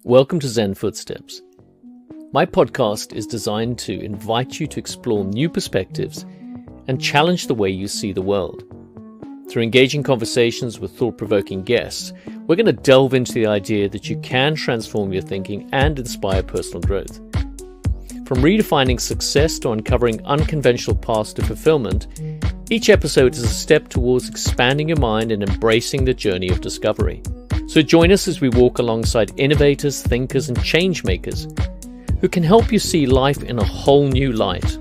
Welcome to Zen Footsteps. My podcast is designed to invite you to explore new perspectives and challenge the way you see the world. Through engaging conversations with thought-provoking guests, we're going to delve into the idea that you can transform your thinking and inspire personal growth. From redefining success to uncovering unconventional paths to fulfillment, each episode is a step towards expanding your mind and embracing the journey of discovery. So join us as we walk alongside innovators, thinkers, and change makers who can help you see life in a whole new light.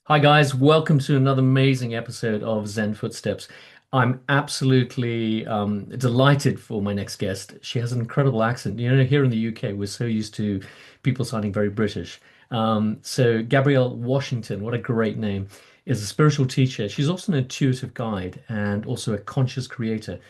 Hi guys, welcome to another amazing episode of Zen Footsteps. I'm absolutely delighted for my next guest. She has an incredible accent. You know, here in the UK, we're so used to people sounding very British. So Gabrielle Washington, what a great name, is a spiritual teacher. She's also an intuitive guide and also a conscious creator.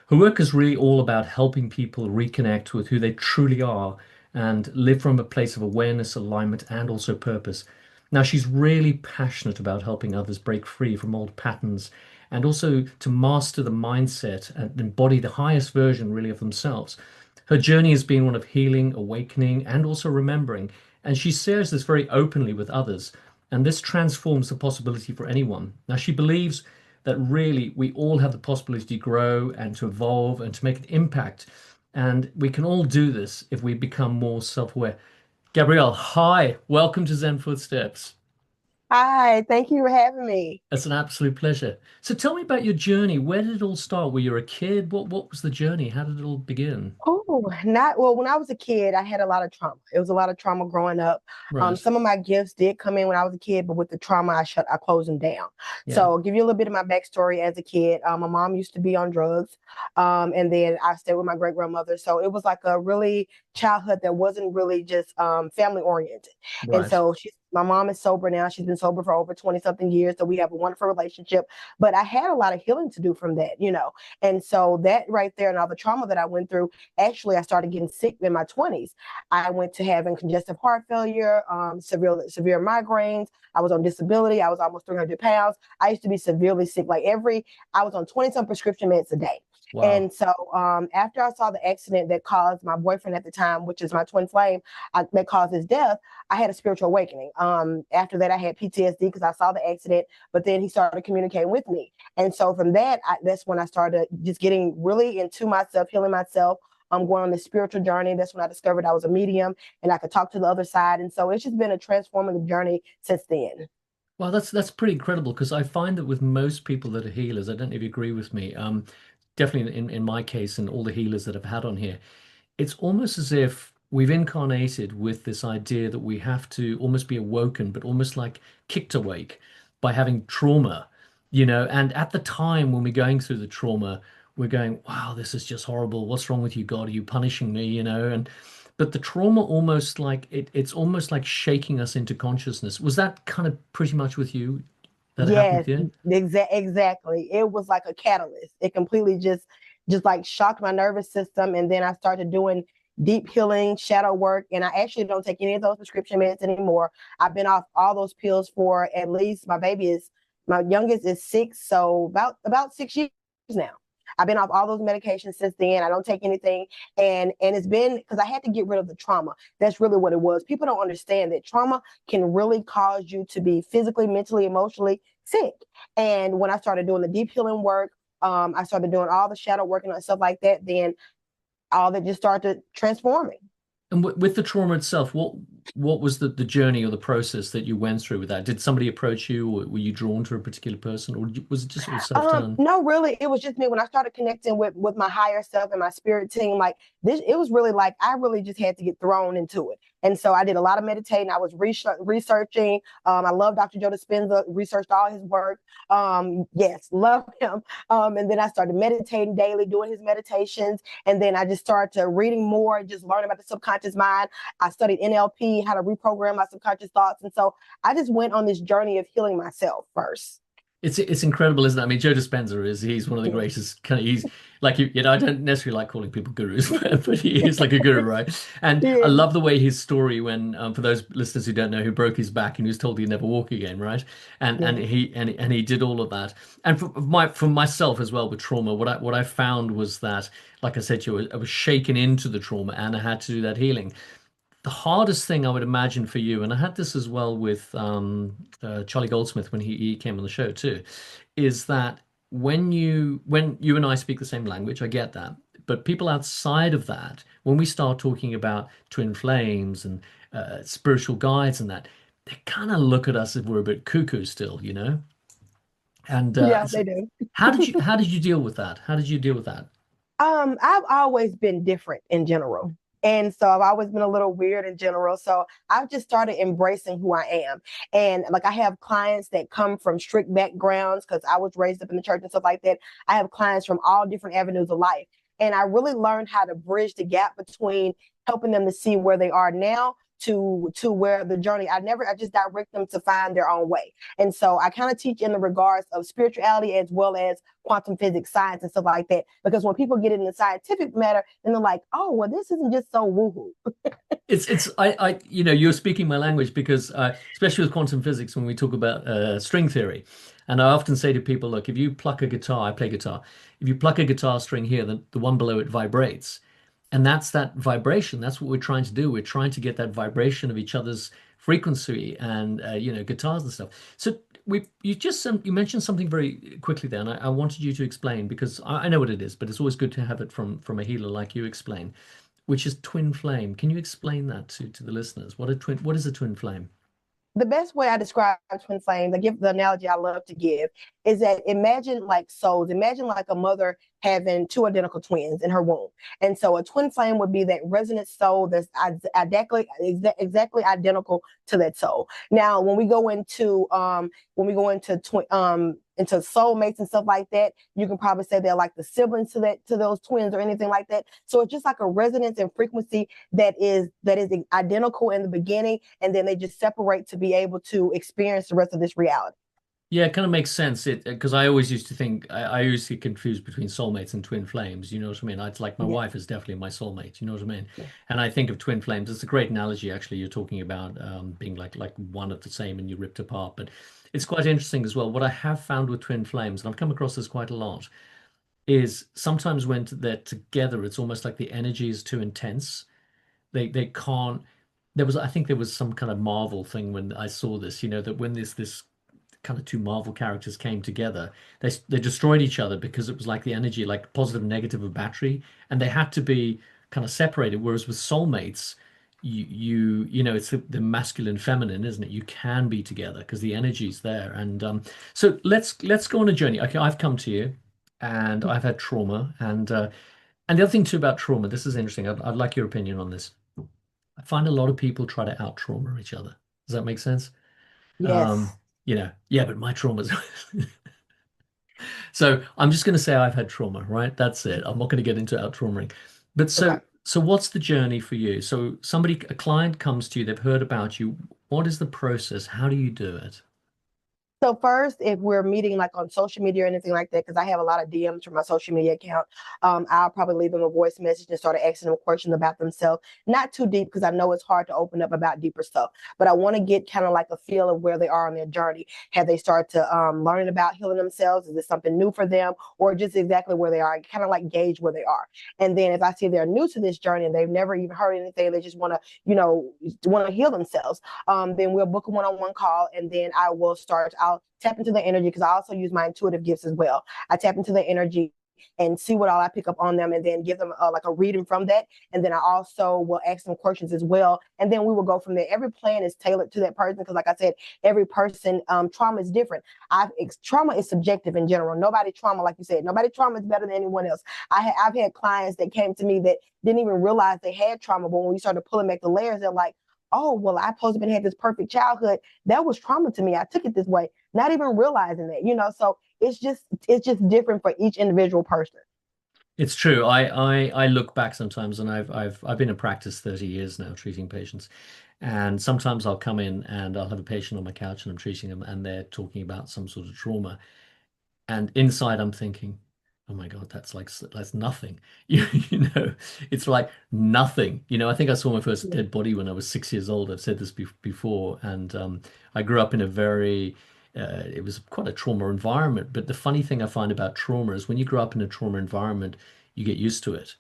Her work is really all about helping people reconnect with who they truly are and live from a place of awareness, alignment, and also purpose. Now, she's really passionate about helping others break free from old patterns and also to master the mindset and embody the highest version really of themselves. Her journey has been one of healing, awakening, and also remembering, and she shares this very openly with others. And this transforms the possibility for anyone. Now, she believes that really we all have the possibility to grow and to evolve and to make an impact. And we can all do this if we become more self-aware. Gabrielle, hi, welcome to Zen Footsteps. Hi, thank you for having me. It's an absolute pleasure. So tell me about your journey. Where did it all start? Were you a kid? What was the journey? How did it all begin? Oh, not well. When I was a kid, I had a lot of trauma. It was a lot of trauma growing up. Right. Some of my gifts did come in when I was a kid, but with the trauma, I closed them down. Yeah. So, I'll give you a little bit of my backstory as a kid. My mom used to be on drugs, and then I stayed with my great grandmother. So it was like a really childhood that wasn't really just family oriented. And Right. so my mom is sober now. She's been sober for over 20 something years. So we have a wonderful relationship. But I had a lot of healing to do from that. And so that right there and all the trauma that I went through. Actually, I started getting sick in my 20s. I went to having congestive heart failure, severe migraines. I was on disability. I was almost 300 pounds. I used to be severely sick. I was on 20 some prescription meds a day. Wow. And so after I saw the accident that caused my boyfriend at the time, which is my twin flame, that caused his death, I had a spiritual awakening. After that, I had PTSD because I saw the accident, but then he started communicating with me. And so from that, that's when I started just getting really into myself, healing myself. I'm going on this spiritual journey. That's when I discovered I was a medium and I could talk to the other side. And so it's just been a transformative journey since then. Well, that's pretty incredible because I find that with most people that are healers, I don't know if you agree with me, definitely in my case and all the healers that I've had on here, it's almost as if we've incarnated with this idea that we have to almost be awoken, but almost like kicked awake by having trauma, and at the time when we're going through the trauma, we're going, wow, this is just horrible. What's wrong with you, God? Are you punishing me? And but the trauma almost like it's almost like shaking us into consciousness. Was that kind of pretty much with you that happened Yes, with you? exactly. It was like a catalyst. It completely just like shocked my nervous system. And then I started doing deep healing, shadow work. And I actually don't take any of those prescription meds anymore. I've been off all those pills for at least my youngest is 6, so about 6 years now. I've been off all those medications since then. I don't take anything. And it's been because I had to get rid of the trauma. That's really what it was. People don't understand that trauma can really cause you to be physically, mentally, emotionally sick. And when I started doing the deep healing work, I started doing all the shadow work and stuff like that, then all that just started transforming. And with the trauma itself, what was the journey or the process that you went through with that? Did somebody approach you, or were you drawn to a particular person, or was it just all self-done? No, really, it was just me when I started connecting with my higher self and my spirit team. Like this, it was really like I really just had to get thrown into it. And so I did a lot of meditating. I was researching. I love Dr. Joe Dispenza, researched all his work. Yes, love him. And then I started meditating daily, doing his meditations. And then I just started to reading more, just learning about the subconscious mind. I studied NLP, how to reprogram my subconscious thoughts. And so I just went on this journey of healing myself first. It's incredible, isn't it? I mean, Joe Dispenza he's one of the Yeah. greatest kind of he's like I don't necessarily like calling people gurus, but he is like a guru, right? And I Yeah. love the way his story when for those listeners who don't know, who broke his back and he was told he'd never walk again, right? And Yes. he did all of that. And for myself as well with trauma, what I found was that, like I said to you, I was shaken into the trauma and I had to do that healing. The hardest thing I would imagine for you, and I had this as well with Charlie Goldsmith when he came on the show too, is that when you and I speak the same language, I get that. But people outside of that, when we start talking about twin flames and spiritual guides and that, they kind of look at us as we're a bit cuckoo still, you know? And Yeah, they do. how did you deal with that? How did you deal with that? I've always been different in general. And so I've always been a little weird in general. So I've just started embracing who I am. And like I have clients that come from strict backgrounds because I was raised up in the church and stuff like that. I have clients from all different avenues of life. And I really learned how to bridge the gap between helping them to see where they are now to where the journey. I just direct them to find their own way. And so I kind of teach in the regards of spirituality as well as quantum physics, science, and stuff like that. Because when people get into the scientific matter, then they're like, oh, well, this isn't just so woohoo. You're speaking my language because especially with quantum physics when we talk about string theory, and I often say to people, look, if you pluck a guitar, I play guitar. If you pluck a guitar string here, the one below it vibrates, and that's that vibration. That's what we're trying to do. We're trying to get that vibration of each other's frequency and guitars and stuff. So you mentioned something very quickly there, and I wanted you to explain because I know what it is, but it's always good to have it from a healer like you explain, which is twin flame. Can you explain that to the listeners? What is a twin flame? The best way I describe twin flames, I give the analogy I love to give, is that imagine like souls. Imagine like a mother having two identical twins in her womb. And so a twin flame would be that resonant soul that's exactly identical to that soul. Now, when we go into into soulmates and stuff like that, you can probably say they're like the siblings to those twins or anything like that. So it's just like a resonance and frequency that is identical in the beginning, and then they just separate to be able to experience the rest of this reality. Yeah, it kind of makes sense. It because I always used to think I always get confused between soulmates and twin flames. You know what I mean? It's like my Yes, wife is definitely my soulmate. You know what I mean? yes, And I think of twin flames. It's a great analogy, actually. You're talking about being like one of the same and you ripped apart. But it's quite interesting as well. What I have found with twin flames, and I've come across this quite a lot, is sometimes when they're together, it's almost like the energy is too intense. They can't. I think there was some kind of Marvel thing when I saw this. You know that when this kind of two Marvel characters came together, they destroyed each other because it was like the energy, like positive and negative of battery, and they had to be kind of separated. Whereas with soulmates, it's the masculine feminine, isn't it? You can be together because the energy's there. And so let's go on a journey. Okay, I've come to you, and I've had trauma, and the other thing too about trauma. This is interesting. I'd like your opinion on this. I find a lot of people try to out trauma each other. Does that make sense? Um, yes. yeah, but my trauma's so I'm just going to say I've had trauma, right? That's it. I'm not going to get into out traumaing. But Okay. so what's the journey for you? So a client comes to you, they've heard about you. What is the process? How do you do it? So first, if we're meeting like on social media or anything like that, because I have a lot of DMs from my social media account, I'll probably leave them a voice message and start asking them questions about themselves. Not too deep because I know it's hard to open up about deeper stuff, but I want to get kind of like a feel of where they are on their journey. Have they started to learning about healing themselves? Is this something new for them, or just exactly where they are? I kind of like gauge where they are. And then if I see they're new to this journey and they've never even heard anything, they just want to, want to heal themselves, then we'll book a one-on-one call, and then I'll tap into the energy because I also use my intuitive gifts as well. I tap into the energy and see what all I pick up on them, and then give them like a reading from that. And then I also will ask them questions as well, and then we will go from there. Every plan is tailored to that person because, like I said, every person trauma is different. Trauma is subjective in general. Nobody trauma, like you said, nobody trauma is better than anyone else. I've had clients that came to me that didn't even realize they had trauma, but when we started pulling back the layers, they're like, oh, well, I supposed to have had this perfect childhood. That was trauma to me. I took it this way, not even realizing that. So it's just different for each individual person. It's true. I look back sometimes and I've been in practice 30 years now treating patients. And sometimes I'll come in and I'll have a patient on my couch and I'm treating them and they're talking about some sort of trauma. And inside I'm thinking, oh my God, that's nothing. It's like nothing. I think I saw my first Yeah. dead body when I was 6 years old. I've said this before. And I grew up in a very, it was quite a trauma environment. But the funny thing I find about trauma is when you grow up in a trauma environment, you get used to it.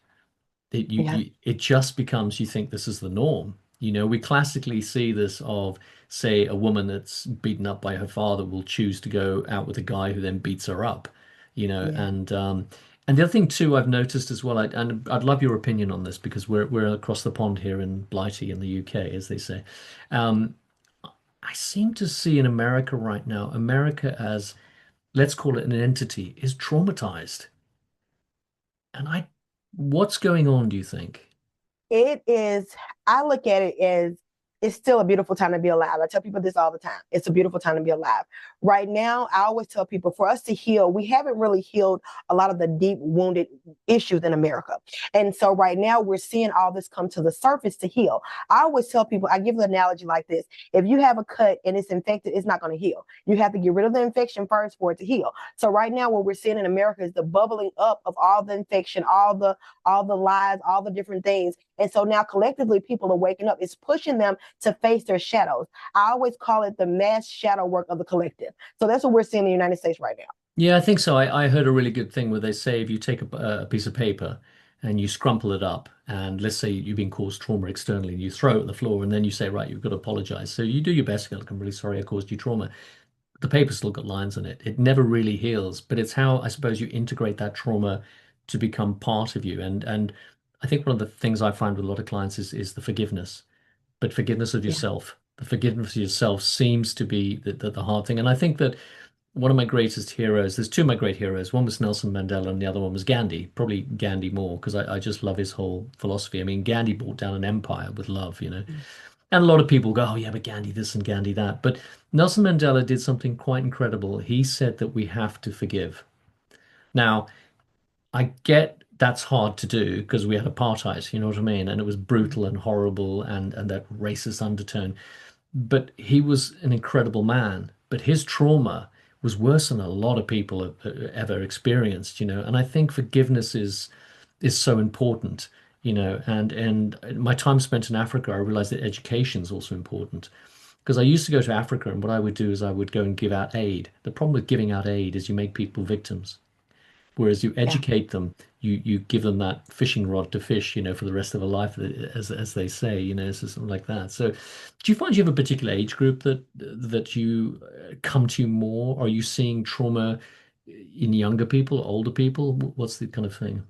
Yeah. It just becomes you think this is the norm. We classically see this of, say, a woman that's beaten up by her father will choose to go out with a guy who then beats her up, Yeah. and the other thing too I've noticed as well, and I'd love your opinion on this because we're across the pond here in Blighty in the UK, as they say. Um, I seem to see in America right now, America as, let's call it an entity, is traumatized. And what's going on, do you think? It is, I look at it as it's still a beautiful time to be alive. I tell people this all the time. It's a beautiful time to be alive. Right now, I always tell people for us to heal, we haven't really healed a lot of the deep wounded issues in America. And so right now we're seeing all this come to the surface to heal. I always tell people, I give an analogy like this. If you have a cut and it's infected, it's not going to heal. You have to get rid of the infection first for it to heal. So right now what we're seeing in America is the bubbling up of all the infection, all the lies, all the different things. And so now collectively people are waking up. It's pushing them to face their shadows. I always call it the mass shadow work of the collective. So that's what we're seeing in the United States right now. Yeah, I think so. I heard a really good thing where they say if you take a piece of paper and you scrumple it up, and let's say you've been caused trauma externally, and you throw it on the floor, and then you say, right, you've got to apologize. So you do your best. Look, I'm really sorry I caused you trauma. The paper's still got lines in it. It never really heals, but it's how I suppose you integrate that trauma to become part of you. And I think one of the things I find with a lot of clients is the forgiveness, but forgiveness of Yeah. yourself. The forgiveness of yourself seems to be the hard thing. And I think that one of my greatest heroes, there's two of my great heroes. One was Nelson Mandela and the other one was Gandhi. Probably Gandhi more because I just love his whole philosophy. I mean, Gandhi brought down an empire with love. And a lot of people go, oh, yeah, but Gandhi this and Gandhi that. But Nelson Mandela did something quite incredible. He said that we have to forgive. Now, I get that's hard to do because we had apartheid, you know what I mean? And it was brutal and horrible and that racist undertone. But he was an incredible man. But his trauma was worse than a lot of people have ever experienced. And I think forgiveness is so important, and my time spent in Africa, I realized that education is also important. Because I used to go to Africa, and what I would do is I would go and give out aid. The problem with giving out aid is you make people victims. Whereas you Yeah. educate them, you give them that fishing rod to fish, for the rest of their life, as they say, so something like that. So, do you find you have a particular age group that you come to more? Are you seeing trauma in younger people, older people? What's the kind of thing?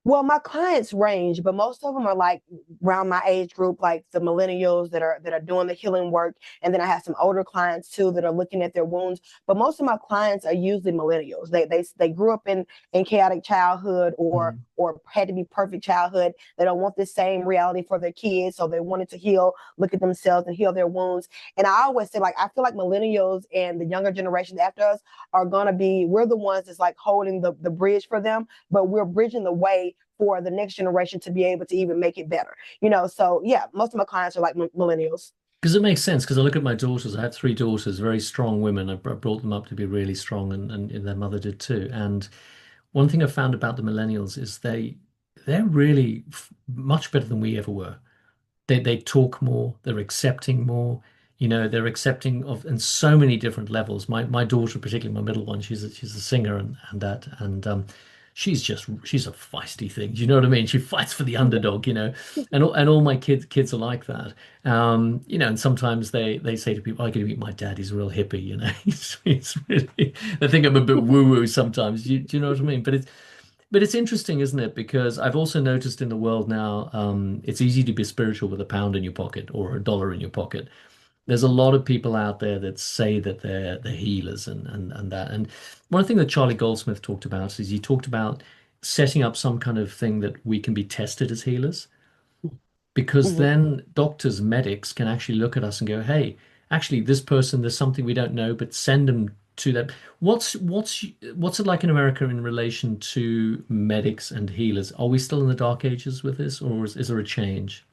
Well, my clients range, but most of them are like around my age group, like the millennials that are doing the healing work. And then I have some older clients too that are looking at their wounds. But most of my clients are usually millennials. They grew up in chaotic childhood Mm. or had to be perfect childhood. They don't want the same reality for their kids, so they wanted to heal, look at themselves and heal their wounds. And I always say, like, I feel like millennials and the younger generation after us are gonna be, we're the ones that's like holding the bridge for them, but we're bridging the way for the next generation to be able to even make it better. So yeah, most of my clients are like millennials. Because it makes sense. Because I look at my daughters. I had three daughters, very strong women. I brought them up to be really strong, and their mother did too. And one thing I found about the millennials is they're really much better than we ever were. They talk more, they're accepting more, they're accepting of in so many different levels. My daughter, particularly my middle one, she's a singer and she's a feisty thing. Do you know what I mean? She fights for the underdog. And all my kids are like that. And sometimes they say to people, I gotta meet my dad, he's a real hippie. He's really they think I'm a bit woo-woo sometimes. Do you know what I mean? But it's interesting, isn't it? Because I've also noticed in the world now, it's easy to be spiritual with a pound in your pocket or a dollar in your pocket. There's a lot of people out there that say that they're healers and that. And one thing that Charlie Goldsmith talked about is he talked about setting up some kind of thing that we can be tested as healers because Mhm. then doctors, medics can actually look at us and go, hey, actually, this person, there's something we don't know, but send them to that. What's it like in America in relation to medics and healers? Are we still in the dark ages with this, or is there a change?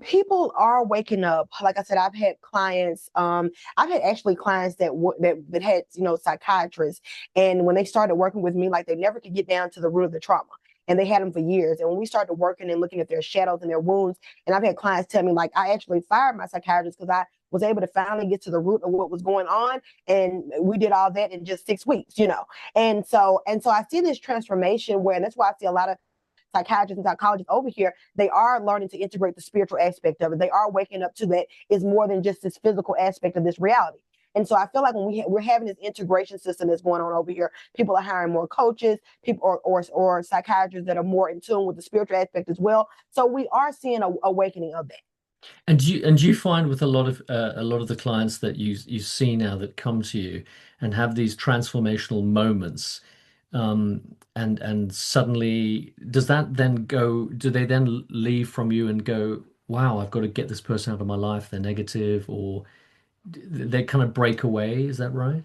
People are waking up. Like I said, I've had clients. I've had actually clients that had psychiatrists, and when they started working with me, like they never could get down to the root of the trauma, and they had them for years. And when we started working and looking at their shadows and their wounds, and I've had clients tell me like I actually fired my psychiatrist because I was able to finally get to the root of what was going on, and we did all that in just 6 weeks. And so I see this transformation where, and that's why I see a lot of psychiatrists and psychologists over here, they are learning to integrate the spiritual aspect of it. They are waking up to that is more than just this physical aspect of this reality. And so I feel like when we're having this integration system that's going on over here, people are hiring more coaches, people or psychiatrists that are more in tune with the spiritual aspect as well. So we are seeing a awakening of that. And do you find with a lot of the clients that you see now that come to you and have these transformational moments, and suddenly does that then go, do they then leave from you and go, wow, I've got to get this person out of my life, they're negative, or they kind of break away, is that right?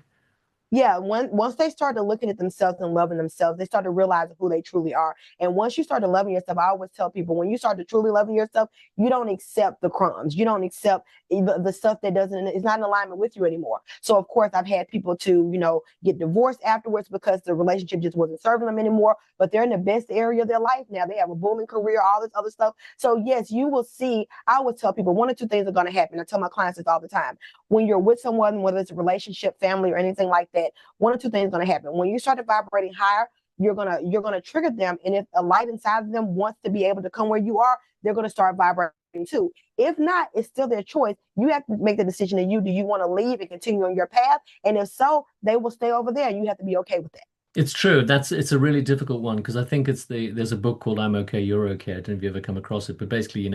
Yeah, once they started looking at themselves and loving themselves, they started realizing who they truly are. And once you started loving yourself, I always tell people when you start to truly loving yourself, you don't accept the crumbs. You don't accept the stuff that doesn't is not in alignment with you anymore. So of course, I've had people to get divorced afterwards because the relationship just wasn't serving them anymore. But they're in the best area of their life now. They have a booming career, all this other stuff. So yes, you will see. I would tell people one or two things are going to happen. I tell my clients this all the time. When you're with someone, whether it's a relationship, family, or anything like that, one or two things going to happen. When you start vibrating higher, you're gonna trigger them, and if a light inside of them wants to be able to come where you are, they're going to start vibrating too. If not, it's still their choice. You have to make the decision that do you want to leave and continue on your path, and if so, they will stay over there, and you have to be okay with that. It's true. It's a really difficult one because I think there's a book called I'm Okay, You're Okay. I don't know if you ever come across it, but basically,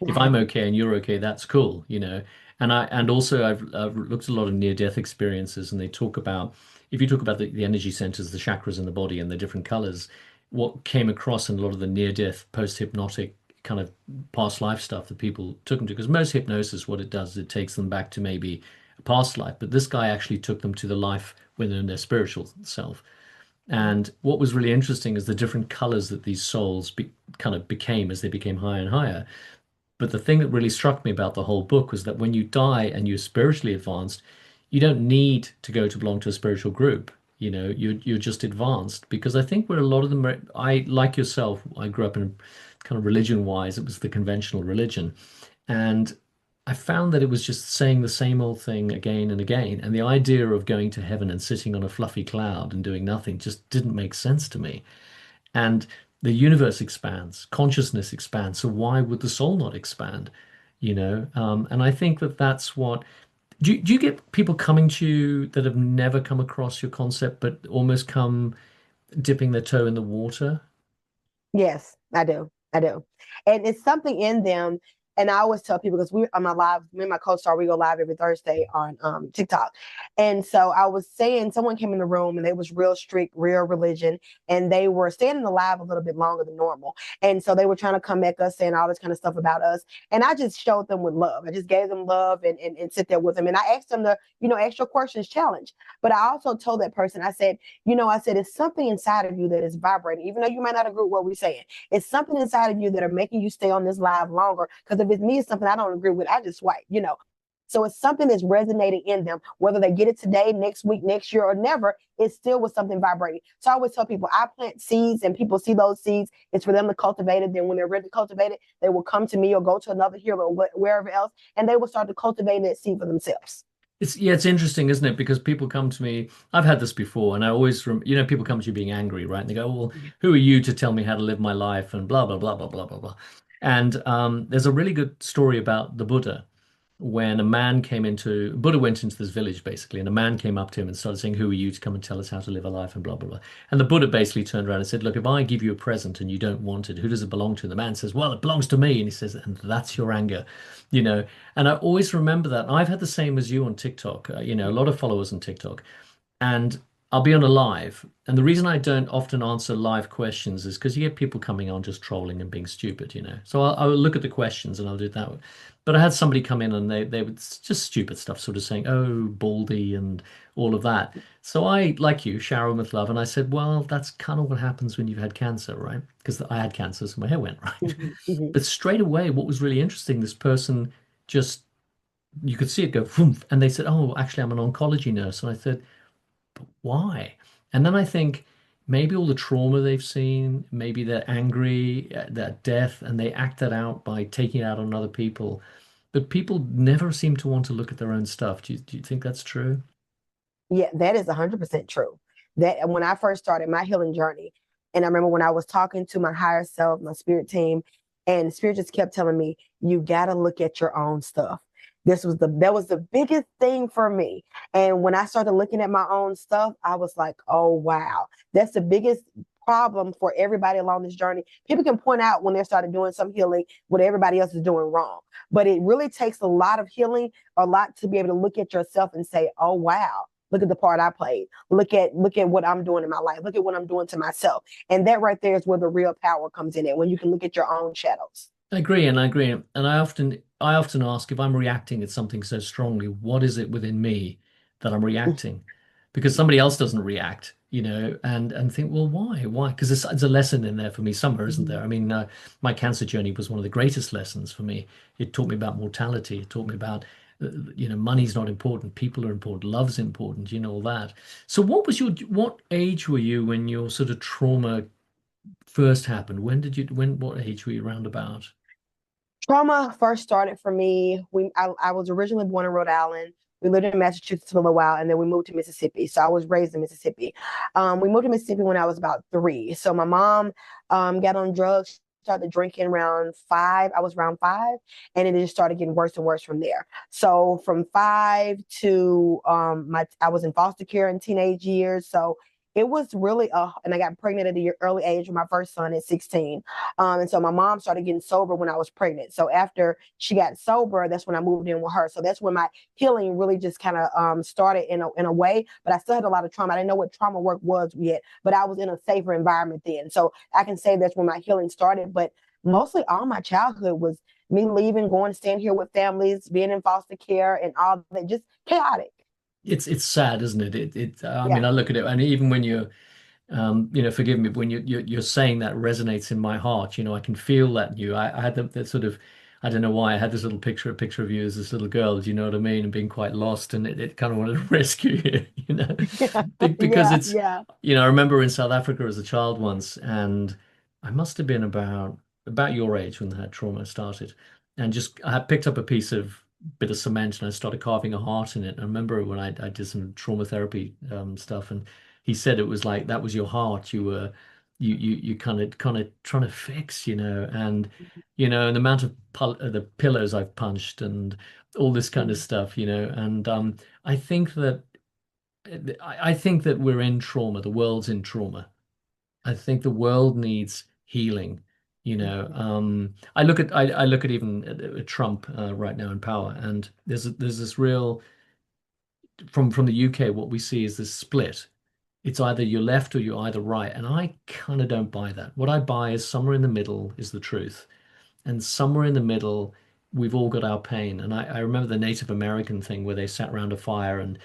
if I'm okay and you're okay, that's cool. And also I've looked at a lot of near-death experiences, and they talk about, if you talk about the energy centers, the chakras in the body and the different colors, what came across in a lot of the near-death post-hypnotic kind of past life stuff that people took them to, because most hypnosis, what it does, it takes them back to maybe a past life, but this guy actually took them to the life within their spiritual self. And what was really interesting is the different colors that these souls kind of became as they became higher and higher. But the thing that really struck me about the whole book was that when you die and you're spiritually advanced, you don't need to go to belong to a spiritual group. You're just advanced, because I think where a lot of them are, I like yourself, I grew up in kind of religion wise, it was the conventional religion. And I found that it was just saying the same old thing again and again. And the idea of going to heaven and sitting on a fluffy cloud and doing nothing just didn't make sense to me. And the universe expands, consciousness expands. So why would the soul not expand? And I think that that's what. Do you get people coming to you that have never come across your concept, but almost come dipping their toe in the water? Yes, I do. I do. And it's something in them. And I always tell people, because we on my live, me and my co-star, we go live every Thursday on TikTok. And so I was saying, someone came in the room and they was real strict, real religion, and they were staying in the live a little bit longer than normal. And so they were trying to come at us saying all this kind of stuff about us. And I just showed them with love. I just gave them love and sit there with them. And I asked them to, ask your questions, challenge. But I also told that person, I said, it's something inside of you that is vibrating, even though you might not agree with what we're saying. It's something inside of you that are making you stay on this live longer. Because if it's me, it's something I don't agree with, I just swipe. So it's something that's resonating in them, whether they get it today, next week, next year, or never, it still was something vibrating. So I always tell people, I plant seeds and people see those seeds. It's for them to cultivate it. Then when they're ready to cultivate it, they will come to me or go to another healer or wherever else, and they will start to cultivate that seed for themselves. It's interesting, isn't it? Because people come to me. I've had this before, and I always, people come to you being angry, right? And they go, "Well, who are you to tell me how to live my life?" And blah blah blah blah blah blah blah. And there's a really good story about the Buddha, when a man came into Buddha went into this village basically, and a man came up to him and started saying, "Who are you to come and tell us how to live a life?" and blah blah blah. And the Buddha basically turned around and said, "Look, if I give you a present and you don't want it, who does it belong to?" And the man says, "Well, it belongs to me." And he says, "And that's your anger, you know." And I always remember that. I've had the same as you on TikTok. A lot of followers on TikTok, and I'll be on a live, and the reason I don't often answer live questions is because you get people coming on just trolling and being stupid, you know. So I'll look at the questions and I'll do it that way. But I had somebody come in and they were just stupid stuff, sort of saying, "Oh, baldy," and all of that. So I, like you, shower 'em with love, and I said, "Well, that's kind of what happens when you've had cancer, right?" Because I had cancer, so my hair went right. Mhm. But straight away, what was really interesting, this person just you could see it go, "Phoom," and they said, "Oh, actually, I'm an oncology nurse," and I said why? And then I think maybe all the trauma they've seen, maybe they're angry at that death, and they act that out by taking it out on other people. But people never seem to want to look at their own stuff. Do you think that's true? Yeah, that is 100% true. That when I first started my healing journey, and I remember when I was talking to my higher self, my spirit team, and spirit just kept telling me, you gotta look at your own stuff. That was the biggest thing for me. And when I started looking at my own stuff, I was like, oh wow. That's the biggest problem for everybody along this journey. People can point out when they started doing some healing what everybody else is doing wrong. But it really takes a lot of healing, a lot to be able to look at yourself and say, oh wow, look at the part I played. Look at what I'm doing in my life. Look at what I'm doing to myself. And that right there is where the real power comes in it, when you can look at your own shadows. I agree, and I agree. And I often ask if I'm reacting at something so strongly, what is it within me that I'm reacting? Because somebody else doesn't react, you know, and think, well, why? Why? Because there's a lesson in there for me somewhere, isn't there? I mean, my cancer journey was one of the greatest lessons for me. It taught me about mortality. It taught me about, money's not important, people are important, love's important, you know, all that. So what age were you when your sort of trauma first happened? What age were you round about? Trauma first started for me. I was originally born in Rhode Island. We lived in Massachusetts for a little while, and then we moved to Mississippi. So I was raised in Mississippi. We moved to Mississippi when I was about 3. So my mom got on drugs, started drinking around 5. I was around 5, and it just started getting worse and worse from there. So from 5 to I was in foster care in teenage years. So it was really and I got pregnant at the early age with my first son at 16. And so my mom started getting sober when I was pregnant. So after she got sober, that's when I moved in with her. So that's when my healing really just kind of started in a way. But I still had a lot of trauma. I didn't know what trauma work was yet, but I was in a safer environment then. So I can say that's when my healing started. But mostly all my childhood was me leaving, going to stand here with families, being in foster care, and all that, just chaotic. It's sad, isn't it? I mean, Yeah. I look at it, and even when forgive me, but when you're saying that resonates in my heart, you know, I can feel that in you. I had that sort of, I don't know why, I had this little picture of you as this little girl, do you know what I mean, and being quite lost, and it kind of wanted to rescue you, you know, Yeah. Because Yeah. it's, Yeah. I remember in South Africa as a child once, and I must have been about your age when that trauma started, and just I had picked up a piece of bit of cement and I started carving a heart in it. I remember when I did some trauma therapy stuff, and he said it was like that was your heart. You were you kind of trying to fix, and and the amount of the pillows I've punched and all this kind of Mhm. stuff, and I think that I think that we're in trauma. The world's in trauma. I think the world needs healing. I look at even Trump right now in power, and there's this real from the UK. What we see is this split. It's either you're left or you're either right, and I kind of don't buy that. What I buy is somewhere in the middle is the truth, and somewhere in the middle we've all got our pain. And I remember the Native American thing where they sat around a fire, and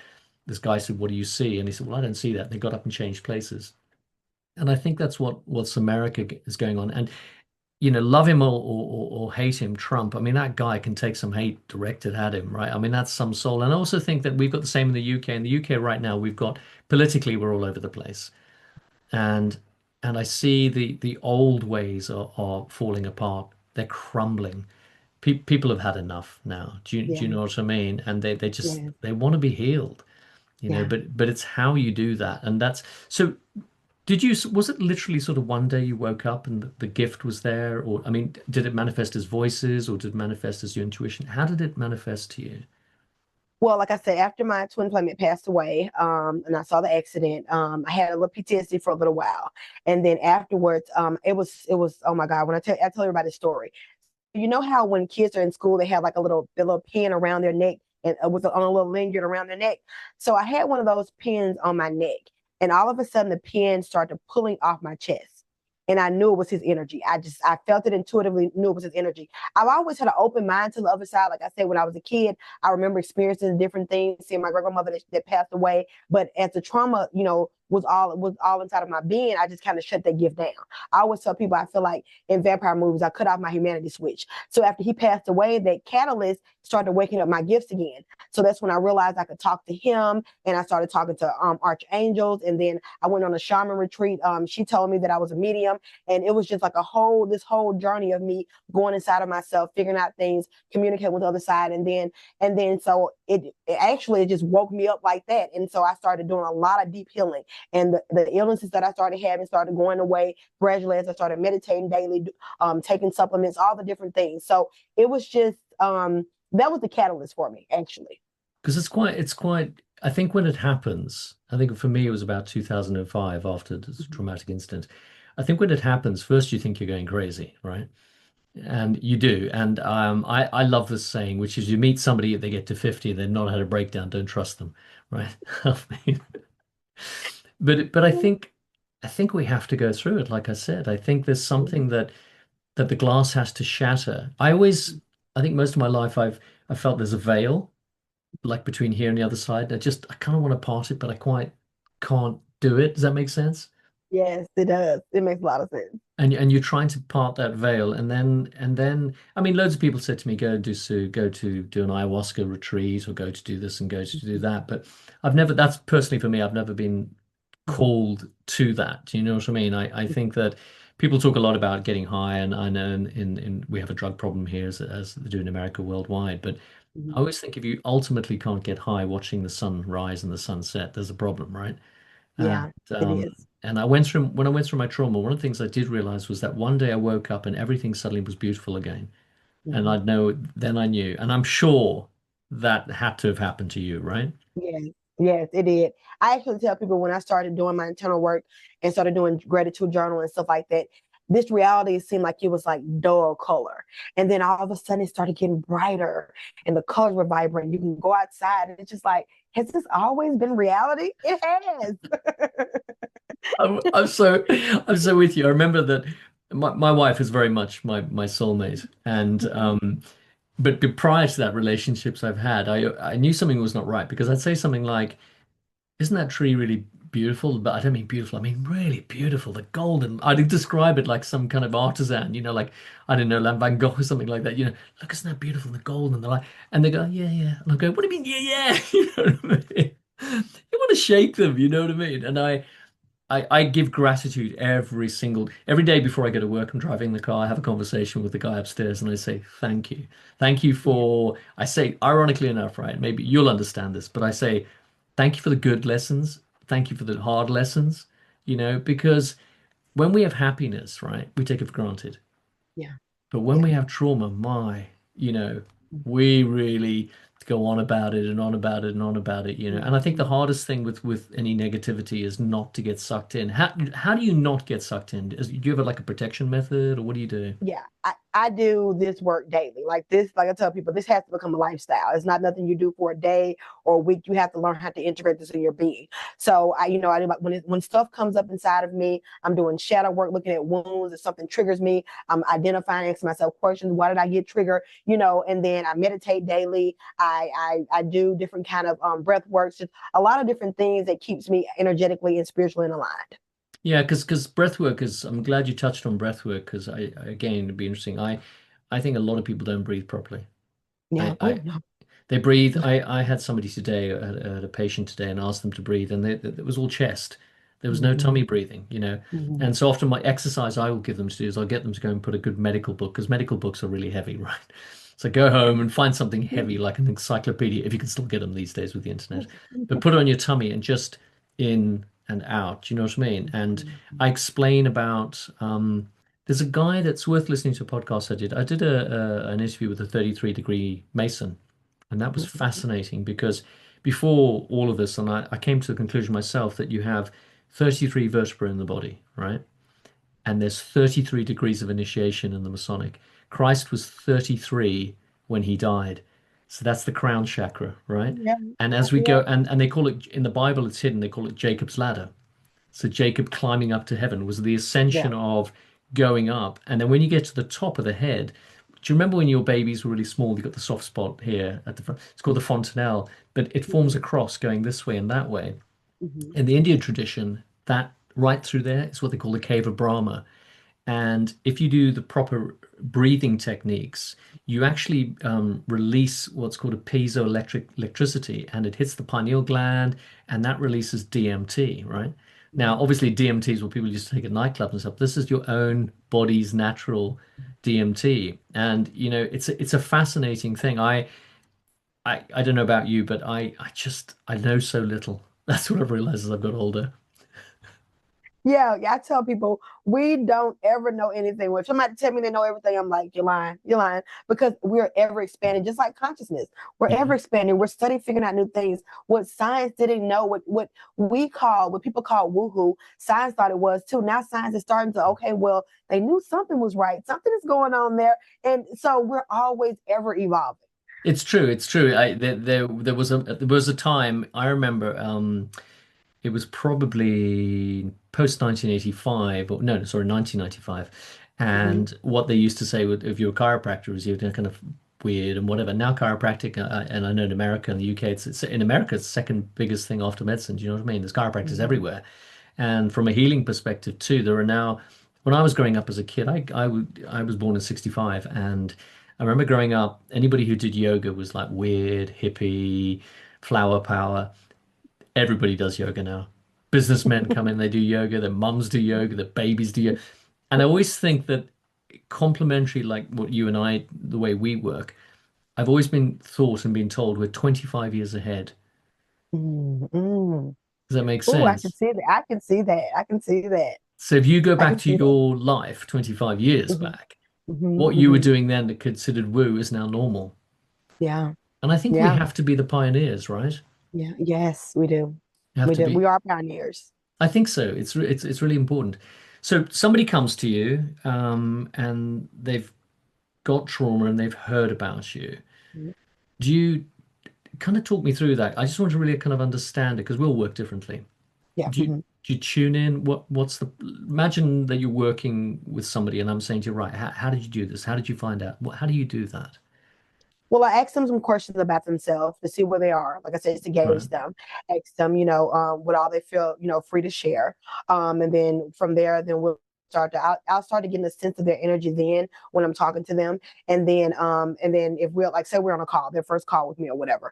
this guy said, "What do you see?" And he said, "Well, I don't see that." And they got up and changed places. And I think that's what's America is going on. And love him or hate him, Trump. I mean, that guy can take some hate directed at him, right? I mean, that's some soul. And I also think that we've got the same in the UK. In the UK right now, we've got politically, we're all over the place, and I see the old ways are falling apart. They're crumbling. People have had enough now. Do you Yeah. know what I mean? And they just Yeah. they want to be healed, Yeah. but it's how you do that, and that's so. Was it literally sort of one day you woke up and the gift was there? Or, I mean, did it manifest as voices or did it manifest as your intuition? How did it manifest to you? Well, like I said, after my twin playmate passed away, and I saw the accident, I had a little PTSD for a little while, and then afterwards, it was oh my God, when I tell everybody the story, you know how when kids are in school, they have like a little pin around their neck and with on a little lanyard around their neck. So I had one of those pins on my neck, And all of a sudden, the pen started pulling off my chest. And I knew it was his energy. I felt it intuitively, knew it was his energy. I've always had an open mind to the other side. Like I said, when I was a kid, I remember experiencing different things, seeing my great grandmother that passed away. But as the trauma, was all inside of my being, I just kind of shut that gift down. I always tell people I feel like in vampire movies, I cut off my humanity switch. So after he passed away, that catalyst started waking up my gifts again. So that's when I realized I could talk to him, and I started talking to archangels, and then I went on a shaman retreat. She told me that I was a medium, and it was just like this whole journey of me going inside of myself, figuring out things, communicating with the other side, and then so it actually just woke me up like that, and so I started doing a lot of deep healing, and the illnesses that I started having started going away gradually as I started meditating daily, taking supplements, all the different things. So it was just that was the catalyst for me, actually. Because I think when it happens, I think for me it was about 2005 after this Mhm. traumatic incident. I think when it happens, first you think you're going crazy, right? And you do. And I love this saying, which is you meet somebody, they get to 50, they've not had a breakdown, don't trust them, right? I mean, but I think we have to go through it. Like I said, I think there's something that the glass has to shatter. I think most of my life I felt there's a veil like between here and the other side. I kind of want to part it, but I quite can't do it. Does that make sense? Yes, it does. It makes a lot of sense. And you're trying to part that veil, and then I mean, loads of people said to me, go to do an ayahuasca retreat or go to do this and go to do that. But I've never. That's personally for me. I've never been called to that. Do you know what I mean? I think that people talk a lot about getting high, and I know in we have a drug problem here as they do in America worldwide, but I Mhm. always think if you ultimately can't get high watching the sun rise and the sun set, there's a problem, right? And Yeah, it is. I went through when I went through my trauma, one of the things I did realize was that one day I woke up and everything suddenly was beautiful again. And Mhm. I'd know then I knew. And I'm sure that had to have happened to you, right? Yes, yes, it did. I actually tell people when I started doing my internal work and started doing gratitude journal and stuff like that, this reality seemed like it was like dull color. And then all of a sudden it started getting brighter and the colors were vibrant. You can go outside and it's just like, has this always been reality? It has. I'm so with you. I remember that my wife is very much my soulmate. And but prior to that, relationships I've had, I knew something was not right because I'd say something like, isn't that tree really beautiful? But I don't mean beautiful, I mean really beautiful. The golden. I'd describe it like some kind of artisan, like I don't know, Van Gogh or something like that. Look, isn't that beautiful? The gold and the light. And they go, yeah, yeah. And I go, what do you mean, yeah, yeah? You know what I mean? You want to shake them, you know what I mean? And I give gratitude every day before I go to work. I'm driving the car. I have a conversation with the guy upstairs, and I say thank you Yeah, for. I say, ironically enough, right? Maybe you'll understand this, but I say thank you for the good lessons. Thank you for the hard lessons. Because when we have happiness, right, we take it for granted. yeah, But when yeah. we have trauma, you know, we really go on about it and on about it and on about it. And I think the Mhm. hardest thing with any negativity is not to get sucked in. How do you not get sucked in? Do you have like a protection method, or what do you do? Yeah, I do this work daily. Like this, like I tell people, this has to become a lifestyle. It's not nothing you do for a day or a week. You have to learn how to integrate this in your being. So I do when stuff comes up inside of me, I'm doing shadow work, looking at wounds. If something triggers me, I'm identifying, asking myself questions. Why did I get triggered? And then I meditate daily. I do different kind of breath works, just a lot of different things that keeps me energetically and spiritually aligned. Yeah, because breath work is. I'm glad you touched on breath work because again, it'd be interesting. I think a lot of people don't breathe properly. Yeah. Oh I no. They breathe. I had somebody today, I had a patient today, and asked them to breathe, and it was all chest. There was no Mm-hmm. tummy breathing. Mm-hmm. And so often my exercise I will give them to do is I'll get them to go and put a good medical book because medical books are really heavy, right? So go home and find something heavy like an encyclopedia, if you can still get them these days with the internet. But put it on your tummy and just in and out. Do you know what I mean? And I explain about there's a guy that's worth listening to a podcast I did. I did an interview with a 33-degree Mason, and that was fascinating because before all of this, and I came to the conclusion myself that you have 33 vertebrae in the body, right? And there's 33 degrees of initiation in the Masonic. Christ was 33 when he died. So that's the crown chakra, right? Yeah, And as we yeah. go, and they call it in the Bible, it's hidden, they call it Jacob's ladder. So Jacob climbing up to heaven was the Yeah. ascension of going up. And then when you get to the top of the head, do you remember when your babies were really small? You got the soft spot here at the front. It's called the fontanelle, but it forms a Mhm. cross going this way and that way. Mhm. In the Indian tradition, that right through there is what they call the cave of Brahma. And if you do the proper breathing techniques, you actually release what's called a piezoelectric electricity, and it hits the pineal gland, and that releases DMT, right? Now, Mhm. obviously, DMT is what people used to take at nightclubs and stuff. This is your own body's natural DMT, and it's a fascinating thing. I don't know about you, but I know so little. That's what I've realized as I've got older. Yeah, yeah, I tell people we don't ever know anything. If somebody tell me they know everything, I'm like, you're lying, because we're ever expanding, just like consciousness. We're Yeah. ever expanding. We're studying, figuring out new things. What science didn't know, what people call woohoo, science thought it was too. Now science is starting to, okay, well, they knew something was right, something is going on there, and so we're always ever evolving. It's true. It's true. There was a time I remember. It was probably post 1985, or no, sorry, 1995. Mm-hmm. And what they used to say if you're a chiropractor is you're kind of weird and whatever. Now chiropractic, and I know in America and the UK, it's in America it's the second biggest thing after medicine. Do you know what I mean? There's chiropractors Mm-hmm. everywhere. And from a healing perspective too, there are now. When I was growing up as a kid, I was born in '65, and I remember growing up. Anybody who did yoga was like weird, hippie, flower power. Everybody does yoga now. Businessmen come in, they do yoga, their mums do yoga, their babies do yoga. And I always think that complementary, like what you and I, the way we work, I've always been thought and been told we're 25 years ahead. Mm-hmm. Does that make Oh, I can sense? see that. I can see that. I can see that. So if you go I back can to see that. your life 25 years Mm-hmm. back, what Mm-hmm. you were Mm-hmm. doing then that considered woo is now normal. Yeah. And I think we Yeah. have to be the pioneers, right? Yeah. Yes, we do. You have We to do. We be. are pioneers. I think so. It's really important. So somebody comes to you, and they've got trauma and they've heard about you. Mhm. Do you kind of talk me through that? I just want to really kind of understand it because we'll work differently. Yeah. Do you Mhm. do you tune in? What's the imagine that you're working with somebody and I'm saying to you, right, how did you do this? How did you find out? How do you do that? Well, I asked them some questions about themselves to see where they are. Like I said, just to Right. gauge them. Ask them, what all they feel, free to share. And then from there, then I'll start to get a sense of their energy then when I'm talking to them. And then if we're like, say we're on a call, their first call with me or whatever.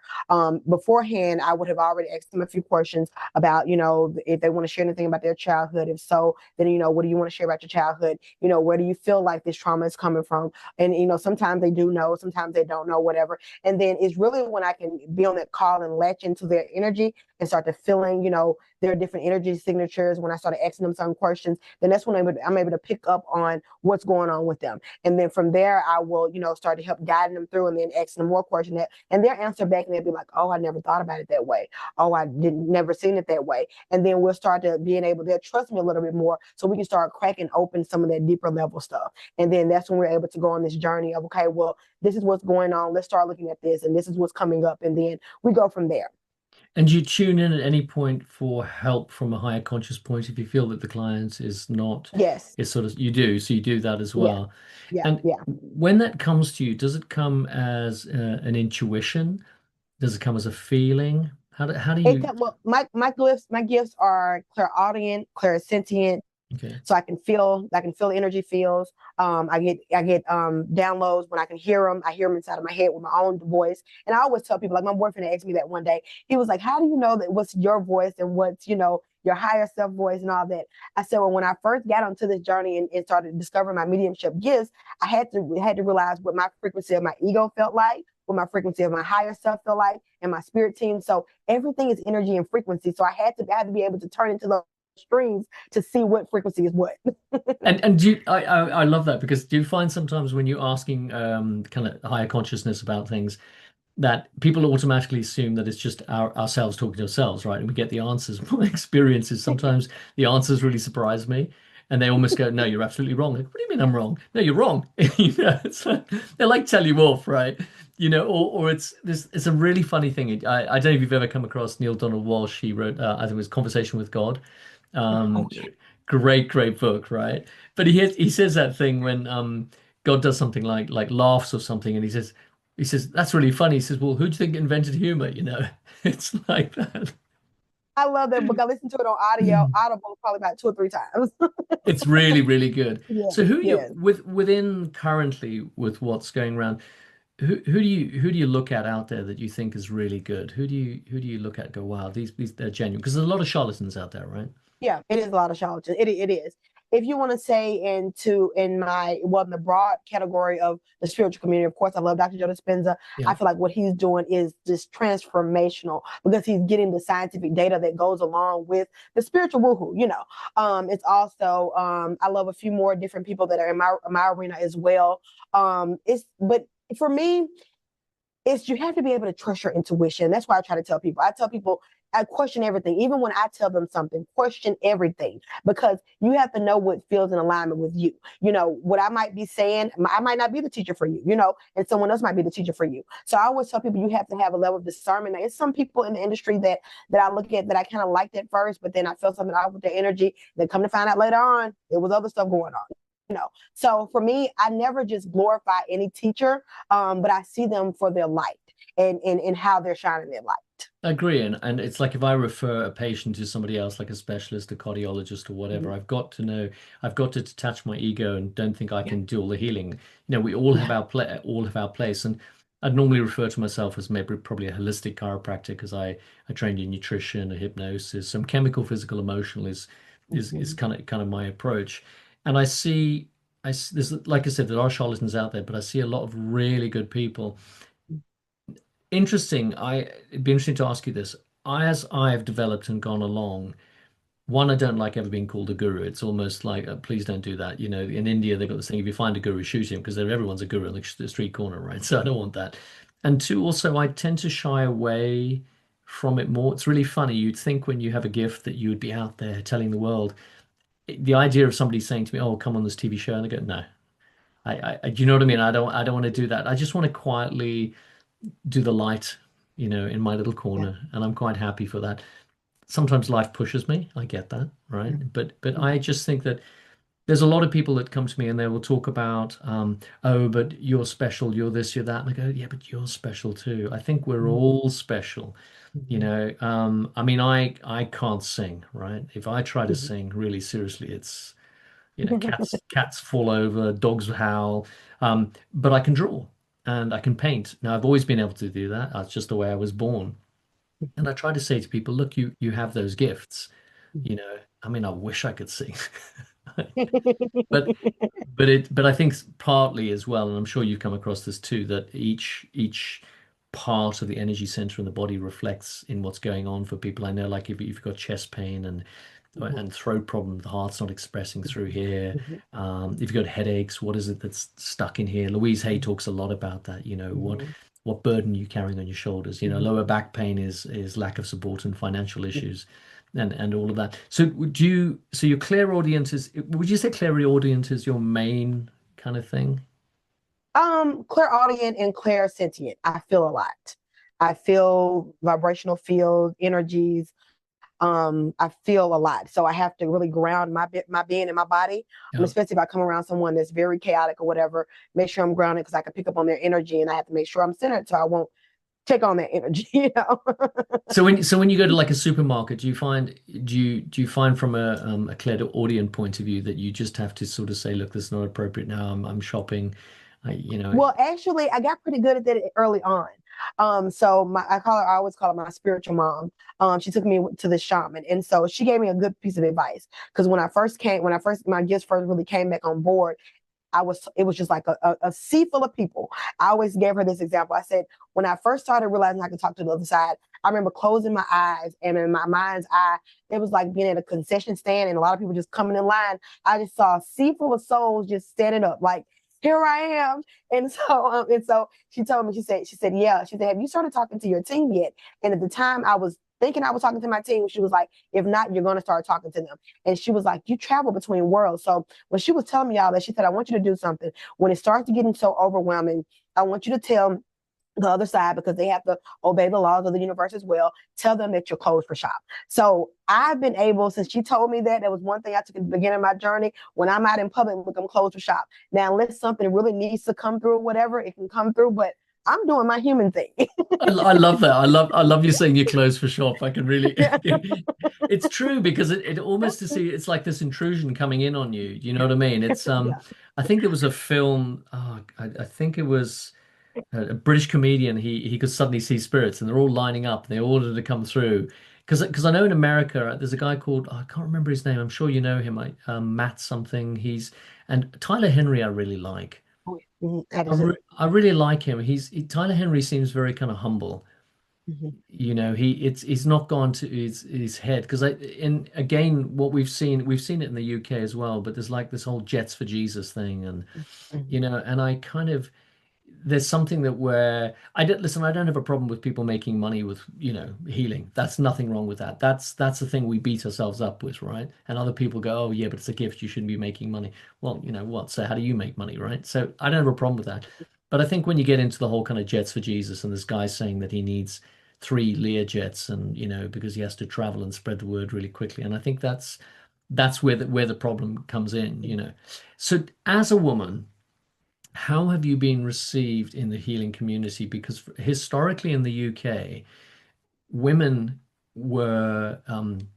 Beforehand, I would have already asked them a few questions about, if they want to share anything about their childhood. If so, then, what do you want to share about your childhood? Where do you feel like this trauma is coming from? And sometimes they do know, sometimes they don't know, whatever. And then it's really when I can be on that call and latch into their energy and start to feeling, their different energy signatures. When I started asking them some questions, then that's when I'm able to pick up on what's going on with them. And then from there, I will, start to help guiding them through, and then asking them more questions, and their answer back, and they'll be like, oh, I never thought about it that way. Oh, I didn't never seen it that way. And then we'll start to being able, they'll trust me a little bit more, so we can start cracking open some of that deeper level stuff. And then that's when we're able to go on this journey of, okay, well, this is what's going on. Let's start looking at this, and this is what's coming up. And then we go from there. And do you tune in at any point for help from a higher conscious point if you feel that the client is not, Yes. is sort of, you do, so you do that as Yeah. well. Yeah. And Yeah. when that comes to you, does it come as an intuition? Does it come as a feeling? How do It you, come, well, my gifts are clairaudient, clairsentient, okay. so I can feel the energy feels. I get downloads when I can hear them. I hear them inside of my head with my own voice. And I always tell people, like my boyfriend asked me that one day. He was like, how do you know that what's your voice and what's, your higher self voice and all that? I said, well, when I first got onto this journey and started discovering my mediumship gifts, I had to realize what my frequency of my ego felt like, what my frequency of my higher self felt like, and my spirit team. So everything is energy and frequency. So I had to be able to turn into those streams to see what frequency is what. And I love that because do you find sometimes when you're asking kind of higher consciousness about things that people automatically assume that it's just ourselves talking to ourselves, right? And we get the answers. My experience is sometimes the answers really surprise me, and they almost go, "No, you're absolutely wrong." Like, what do you mean I'm wrong? No, you're wrong. It's like, they like tell you off, right? Or it's this. It's a really funny thing. I don't know if you've ever come across Neil Donald Walsh. He wrote, I think it was Conversation with God, Um, Oh, yeah. great book, right? But he says that thing when God does something like laughs or something, and he says that's really funny. He says, "Well, who do you think invented humor?" It's like that. I love that book. I listened to it on Audible probably about 2 or 3 times. It's really, really good. Yes, So who you yes. within currently with what's going around, who do you look at out there that you think is really good? Who do you look at and go, wow, these they're genuine? Because there's a lot of charlatans out there, right? Yeah, it is a lot of charlatans. It is. If you want to say in the broad category of the spiritual community, of course, I love Dr. Joe Dispenza. Yeah. I feel like what he's doing is just transformational because he's getting the scientific data that goes along with the spiritual woohoo. It's also I love a few more different people that are in my arena as well. It's but for me, it's you have to be able to trust your intuition. That's why I try to tell people. I tell people I question everything. Even when I tell them something, question everything because you have to know what feels in alignment with you. What I might be saying, I might not be the teacher for you, and someone else might be the teacher for you. So I always tell people you have to have a level of discernment. Now, it's some people in the industry that I look at that I kind of liked at first, but then I felt something out with their energy. Then come to find out later on, there was other stuff going on. So for me, I never just glorify any teacher, but I see them for their light and how they're shining their light. I agree, and it's like if I refer a patient to somebody else, like a specialist, a cardiologist, or whatever, Mhm. I've got to know, I've got to detach my ego and don't think I Yeah, can do all the healing. We all have yeah. our place, and I'd normally refer to myself as maybe probably a holistic chiropractor because I trained in nutrition, hypnosis, some chemical, physical, emotional is Mhm. kind of my approach, and there's like I said, there are charlatans out there, but I see a lot of really good people. Interesting. It'd be interesting to ask you this. As I've developed and gone along, one, I don't like ever being called a guru. It's almost like, please don't do that. In India, they've got this thing, if you find a guru, shoot him because everyone's a guru on the street corner, right? So I don't want that. And two, also, I tend to shy away from it more. It's really funny. You'd think when you have a gift that you would be out there telling the world. The idea of somebody saying to me, "Oh, come on this TV show," and I go, "No, do you know what I mean? I don't want to do that. I just want to quietly do the light, in my little Yeah. corner, and I'm quite happy for that. Sometimes life pushes me, I get that, right? But Mhm. I just think that there's a lot of people that come to me and they will talk about, oh, but you're special, you're this, you're that, and I go, yeah, but you're special too. I think we're Mhm. all special. Mhm. I mean, I can't sing, right? If I try to Mhm. sing really seriously, it's cats fall over, dogs howl. But I can draw and I can paint. Now I've always been able to do that. That's just the way I was born. And I try to say to people, look, you have those gifts. I mean, I wish I could sing, but but I think partly as well, and I'm sure you've come across this too, that each part of the energy center in the body reflects in what's going on for people. I know, like if you've got chest pain and throat problem, the heart's not expressing through here. If you've got headaches, what is it that's stuck in here? Louise Hay talks a lot about that. What burden you carrying on your shoulders. Lower back pain is lack of support and financial issues and all of that. So your clairaudient would you say clairaudient is your main kind of thing? Clairaudient and clairsentient. I feel a lot. I feel vibrational fields, energies. I feel a lot. So I have to really ground my being in my body. Yeah. Especially if I come around someone that's very chaotic or whatever, make sure I'm grounded because I can pick up on their energy and I have to make sure I'm centered so I won't take on that energy. So when you go to like a supermarket, do you find from a clairaudient point of view that you just have to sort of say, look, this is not appropriate now. I'm shopping. I, you know, Well, actually, I got pretty good at that early on. So I always call her my spiritual mom. She took me to the shaman, and so she gave me a good piece of advice because my gifts first really came back on board, it was just like a sea full of people. I always gave her this example. I said, when I first started realizing I could talk to the other side, I remember closing my eyes and in my mind's eye, it was like being at a concession stand and a lot of people just coming in line. I just saw a sea full of souls just standing up like, here I am. And so she told me, she said, yeah. She said, have you started talking to your team yet? And at the time I was thinking I was talking to my team. She was like, if not, you're going to start talking to them. And she was like, you travel between worlds. So when she was telling me all that, she said, I want you to do something. When it starts getting so overwhelming, I want you to tell the other side because they have to obey the laws of the universe as well. Tell them that you're closed for shop. So I've been able, since she told me that, that was one thing I took at the beginning of my journey. When I'm out in public, look, I'm closed for shop. Now, unless something really needs to come through, or whatever, it can come through. But I'm doing my human thing. I love that. I love you saying you're closed for shop. I can really it's true because it almost to see it's like this intrusion coming in on you. You know what I mean? It's Yeah. I think there was a film, I think it was a British comedian. He could suddenly see spirits and they're all lining up and they ordered to come through. Because I know in America there's a guy called I can't remember his name. I'm sure you know him. Matt something. He's and Tyler Henry I really like. I do too. I really like him. Tyler Henry seems very kind of humble. Mhm. You know, he's not gone to his head because and again what we've seen it in the UK as well, but there's like this whole Jets for Jesus thing and Mhm. and I kind of there's something that where I don't listen, I don't have a problem with people making money with, healing. That's nothing wrong with that. That's the thing we beat ourselves up with, right? And other people go, "Oh yeah, but it's a gift, you shouldn't be making money." Well, you know what? So how do you make money, right? So I don't have a problem with that. But I think when you get into the whole kind of jets for Jesus and this guy saying that he needs three Lear jets and, because he has to travel and spread the word really quickly. And I think that's where the problem comes in, you know. So as a woman, how have you been received in the healing community? Because historically in the UK, women were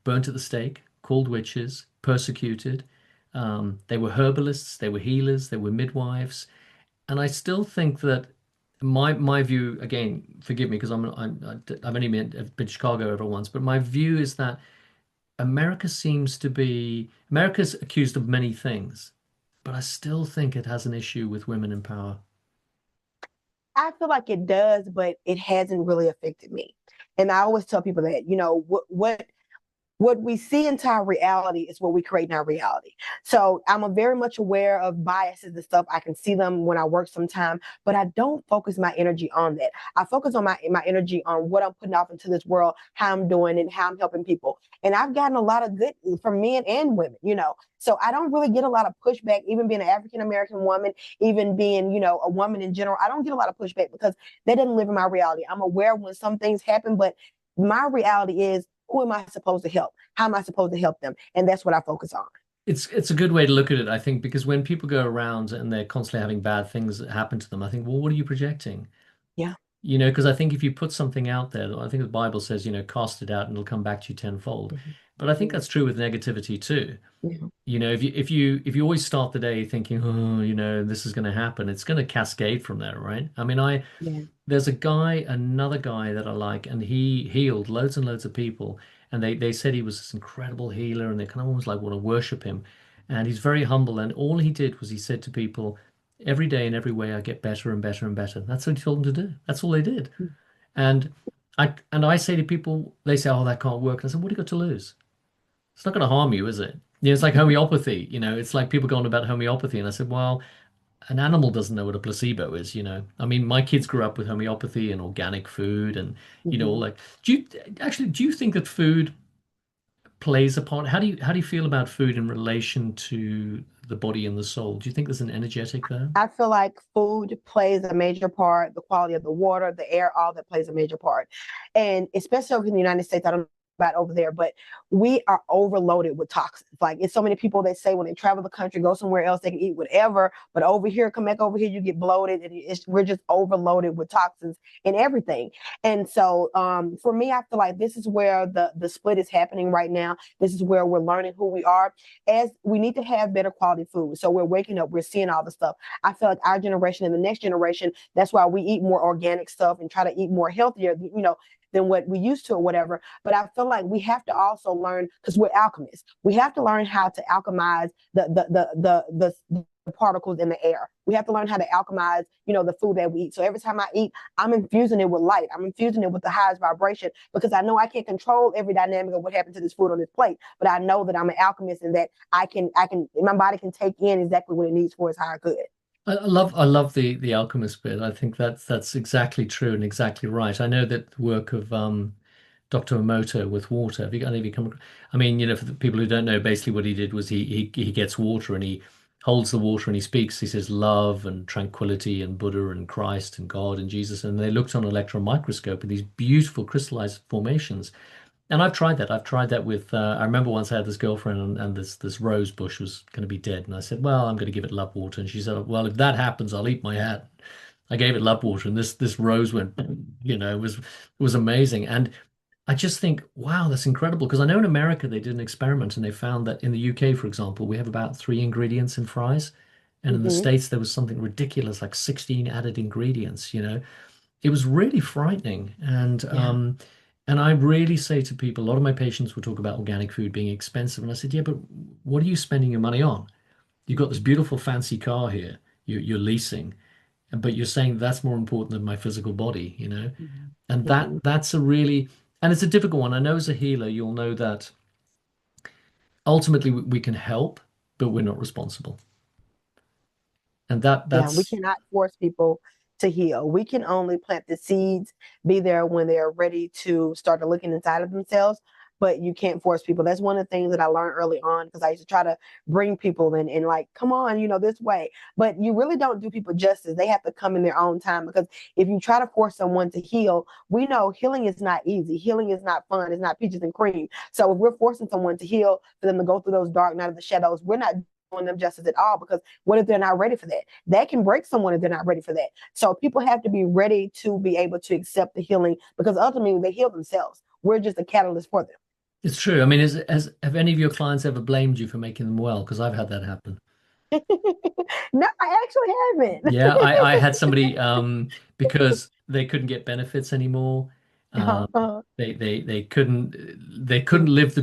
burnt at the stake, called witches, persecuted. They were herbalists, they were healers, they were midwives, and I still think that my view, again, forgive me because I've only been to Chicago ever once, but my view is that America's accused of many things, but I still think it has an issue with women in power. I feel like it does, but it hasn't really affected me. And I always tell people that, what we see into our reality is what we create in our reality. So I'm a very much aware of biases and stuff. I can see them when I work sometime, but I don't focus my energy on that. I focus on my energy on what I'm putting off into this world, how I'm doing and how I'm helping people. And I've gotten a lot of good from men and women. So I don't really get a lot of pushback, even being an African American woman, even being, a woman in general. I don't get a lot of pushback because that doesn't live in my reality. I'm aware when some things happen, but my reality is who am I supposed to help? How am I supposed to help them? And that's what I focus on. It's a good way to look at it, I think, because when people go around and they're constantly having bad things that happen to them, I think, well, what are you projecting? Yeah. Because I think if you put something out there, I think the Bible says, cast it out and it'll come back to you tenfold. Mhm. But I think Yeah. that's true with negativity too. Yeah. If you always start the day thinking, oh, this is going to happen, it's going to cascade from there, right? I mean, Yeah. there's another guy that I like, and he healed loads and loads of people, and they said he was this incredible healer, and they kind of almost like want to worship him, and he's very humble, and all he did was he said to people, every day in every way I get better and better and better. That's what he told them to do. That's all they did, and I say to people, they say, oh, that can't work. And I said, what do you got to lose? It's not going to harm you, is it? It's like homeopathy. It's like people going about homeopathy, and I said, well, an animal doesn't know what a placebo is. I mean, my kids grew up with homeopathy and organic food and, all Mhm. like, do you think that food plays a part? How do you feel about food in relation to the body and the soul? Do you think there's an energetic there? I feel like food plays a major part, the quality of the water, the air, all that plays a major part. And especially over in the United States, I don't know about over there, but we are overloaded with toxins. Like it's so many people that say when they travel the country, go somewhere else, they can eat whatever, but over here, come back over here, you get bloated, and we're just overloaded with toxins and everything. And so, for me, I feel like this is where the split is happening right now. This is where we're learning who we are. As we need to have better quality food, so we're waking up, we're seeing all the stuff. I feel like our generation and the next generation, that's why we eat more organic stuff and try to eat more healthier, than what we used to or whatever. But I feel like we have to also learn, because we're alchemists, we have to learn how to alchemize the particles in the air. We have to learn how to alchemize, the food that we eat. So every time I eat, I'm infusing it with light. I'm infusing it with the highest vibration because I know I can't control every dynamic of what happened to this food on this plate. But I know that I'm an alchemist and that my body can take in exactly what it needs for its higher good. I love the alchemist bit. I think that's exactly true and exactly right. I know that the work of Dr. Emoto with water. Have you come across? I mean, for the people who don't know, basically what he did was he gets water and he holds the water and he speaks. He says love and tranquility and Buddha and Christ and God and Jesus. And they looked on an electron microscope at these beautiful crystallized formations. And I've tried that. I've tried that with. I remember once I had this girlfriend, and this rose bush was going to be dead, and I said, "Well, I'm going to give it love water." And she said, "Well, if that happens, I'll eat my hat." I gave it love water, and this rose went, it was amazing. And I just think, wow, that's incredible. Because I know in America they did an experiment, and they found that in the UK, for example, we have about three ingredients in fries, and in the Hmm. States there was something ridiculous like 16 added ingredients. It was really frightening. Yeah. And I really say to people, a lot of my patients will talk about organic food being expensive. And I said, yeah, but what are you spending your money on? You've got this beautiful fancy car here you're leasing, but you're saying that's more important than my physical body. Hmm. And Hmm. that's a really, and it's a difficult one. I know as a healer, you'll know that ultimately we can help, but we're not responsible. And that Yeah, we that's cannot force people to heal. We can only plant the seeds, be there when they're ready to start looking inside of themselves, but you can't force people. That's one of the things that I learned early on because I used to try to bring people in and like, come on, this way. But you really don't do people justice. They have to come in their own time because if you try to force someone to heal, we know healing is not easy. Healing is not fun. It's not peaches and cream. So if we're forcing someone to heal, for them to go through those dark night of the shadows, we're not doing them justice at all because what if they're not ready for that? That can break someone if they're not ready for that. So people have to be ready to be able to accept the healing because ultimately they heal themselves. We're just a catalyst for them. it's true. I mean, have any of your clients ever blamed you for making them well? Because I've had that happen. No, I actually Yeah, haven't. I had somebody because they couldn't get benefits anymore. Um, they couldn't live the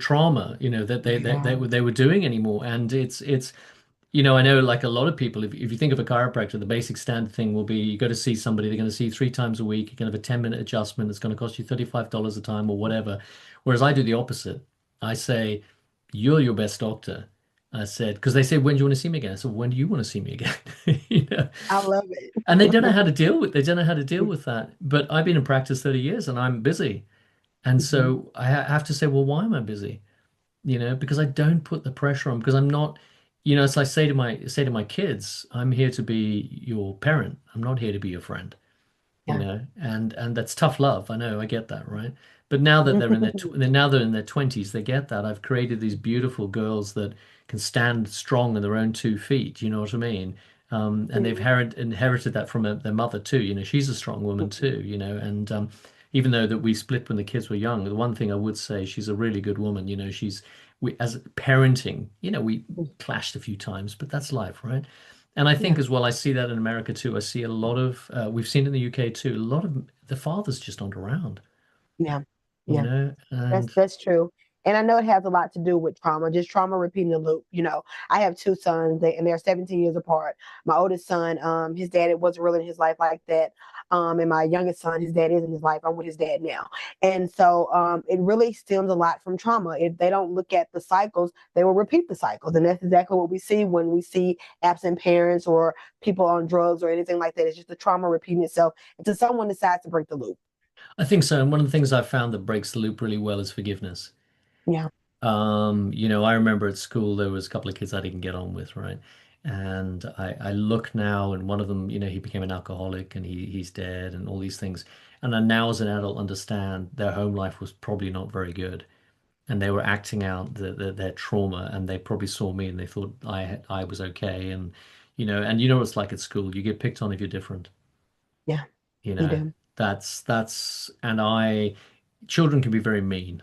trauma, that Yeah. they were doing anymore. And I know like a lot of people, if you think of a chiropractor, the basic standard thing will be you go to see somebody, they're going to see three times a week, you can have a 10-minute adjustment, it's going to cost you $35 a time or whatever. Whereas I do the opposite. I say, you're your best doctor. I said, because they say, when do you want to see me again? I said, when do you want to see me again? You know, I love it. and they don't know how to deal with that. But I've been in practice 30 years and I'm busy. And Mhm. so I have to say, well, why am I busy? Because I don't put the pressure on because I'm not, it's like say to my kids, I'm here to be your parent. I'm not here to be your friend, Yeah. and that's tough love. I know, I get that, right? But now that they're in their 20s, they get that. I've created these beautiful girls that can stand strong on their own 2 feet, you know what I mean? And they've Mhm. inherited that from their mother too. She's a strong woman too, and even though that we split when the kids were young, the one thing I would say, she's a really good woman. We as parenting, we clashed a few times, but that's life, right? And I think Yeah. as well, I see that in America too. I see a lot of, we've seen it in the UK too, a lot of the fathers just aren't around, Yeah. Yeah. That's and that's true. And I know it has a lot to do with trauma, just trauma repeating the loop. I have two sons, and they're 17 years apart. My oldest son, his dad it wasn't really in his life like that. And my youngest son, his dad is in his life. I'm with his dad now. And so it really stems a lot from trauma. If they don't look at the cycles, they will repeat the cycles. And that's exactly what we see when we see absent parents or people on drugs or anything like that. It's just the trauma repeating itself until someone decides to break the loop. I think so. And one of the things I've found that breaks the loop really well is forgiveness. Yeah. I remember at school there was a couple of kids I didn't get on with, right? And I look now, and one of them, he became an alcoholic, and he's dead, and all these things. And I now, as an adult, understand their home life was probably not very good, and they were acting out their trauma, and they probably saw me, and they thought I was okay, and what it's like at school. You get picked on if you're different. Yeah. You You know, do. and children can be very mean.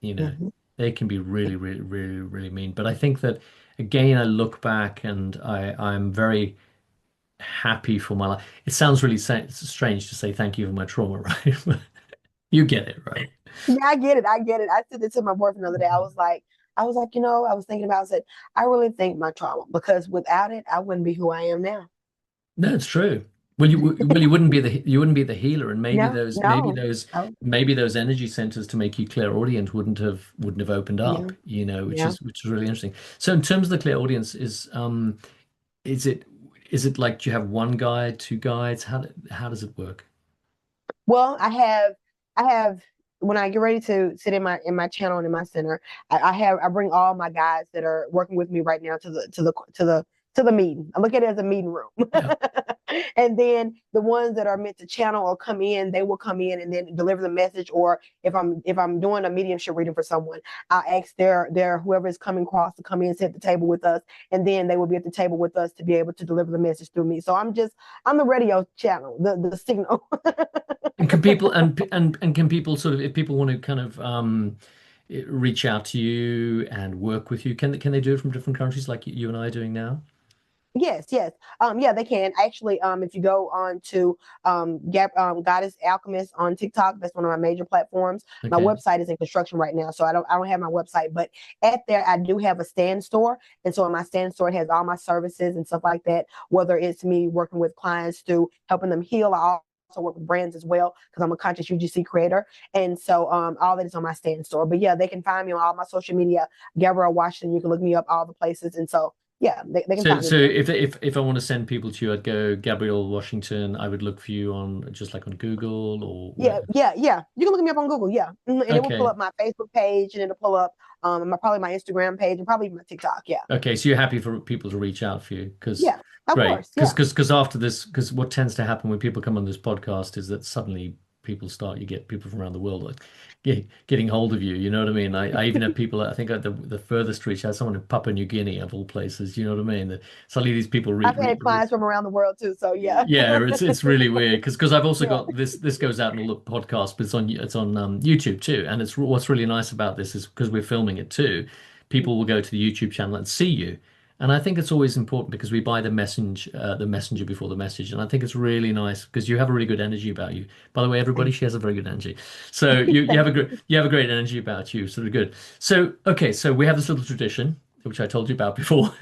you know Mhm. they can be really, really, really, really mean. But I think that again, I look back and I'm very happy for my life. It sounds really strange to say thank you for my trauma, right? But you get it, right? Yeah, I get it. I get it. I said this to my boyfriend the other day. I was thinking about, I said, I really think my trauma because without it, I wouldn't be who I am now. No, it's true. Well, you wouldn't be the healer, and maybe No, those maybe no. those Oh, maybe those energy centers to make you clairaudient wouldn't have opened up, yeah, which yeah. is really interesting. So in terms of the clairaudience, is it is it like do you have one guide, two guides? How does it work? Well, I have when I get ready to sit in my channel and in my center, I bring all my guys that are working with me right now to the meeting. I look at it as a meeting room. Yeah. And then the ones that are meant to channel or come in, they will come in and then deliver the message. Or if I'm doing a mediumship reading for someone, I'll ask their whoever is coming across to come in, sit at the table with us, and then they will be at the table with us to be able to deliver the message through me. So I'm the radio channel, the signal. And can people and can people sort of, if people want to kind of reach out to you and work with you, can they do it from different countries like you and I are doing now? Yes, yes. Yeah, they can. Actually, if you go on to Goddess Alchemist on TikTok, that's one of my major platforms. My Okay. website is in construction right now, so I don't have my website, but at there I do have a stand store. And so in my stand store it has all my services and stuff like that, whether it's me working with clients to helping them heal. I also work with brands as well because I'm a conscious UGC creator. And so all that is on my stand store. But yeah, they can find me on all my social media, Gabrielle Washington. You can look me up all the places. And so yeah, they can So, find me so there. if I want to send people to you, I'd go Gabrielle Washington. I would look for you on just like on Google or Yeah, where. yeah, yeah. You can look me up on Google. Yeah, and it will pull Okay. up my Facebook page, and it'll pull up probably my Instagram page, and probably my TikTok. Yeah, Okay, so you're happy for people to reach out for you because yeah. Of great. course. Yeah. Because after this, because what tends to happen when people come on this podcast is that suddenly people start, you get people from around the world like getting hold of you. You know what I mean? I even have people, I think at the furthest reach, I had someone in Papua New Guinea of all places. You know what I mean? That suddenly these people I've had clients from around the world too. So yeah. yeah, it's really weird because I've also Yeah. got this goes out in all the podcasts, but it's on YouTube too. And it's what's really nice about this is because we're filming it too, people will go to the YouTube channel and see you. And I think it's always important because we buy the messenger before the message. And I think it's really nice because you have a really good energy about you. By the way, everybody, Thank she has a very good energy. So you have a you. good you have a great energy about you. So good. So okay, so we have this little tradition which I told you about before.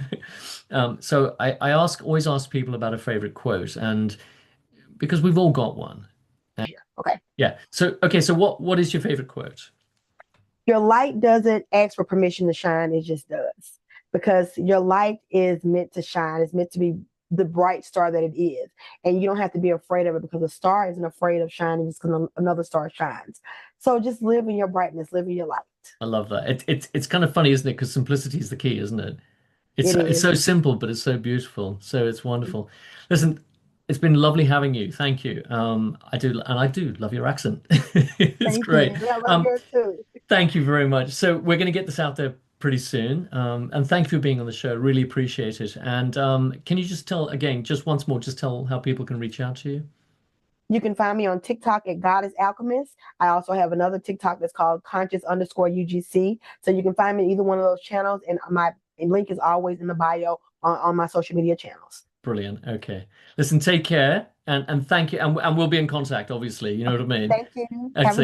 So I always ask people about a favorite quote, and because we've all got one. Okay. Yeah. So okay, so what is your favorite quote? Your light doesn't ask for permission to shine; it just does. Because your light is meant to shine. It's meant to be the bright star that it is, and you don't have to be afraid of it because a star isn't afraid of shining just because another star shines. So just live in your brightness, live in your light. I love that. It's kind of funny, isn't it? Because simplicity is the key, isn't it? It It's is. so simple, but it's so beautiful. So it's wonderful. Listen, it's been lovely having you. Thank you. I do love your accent. It's Thank you. great. I love Um, yours too. Thank you very much. So we're going to get this out there pretty soon. And thank you for being on the show. Really appreciate it. And can you just tell again, just once more, just tell how people can reach out to you? You can find me on TikTok at Goddess Alchemist. I also have another TikTok that's called conscious_UGC. So you can find me in either one of those channels. And my link is always in the bio on my social media channels. Brilliant. Okay. Listen, take care and thank you. And we'll be in contact, obviously. You know what I mean? Thank you. Have a Excellent. good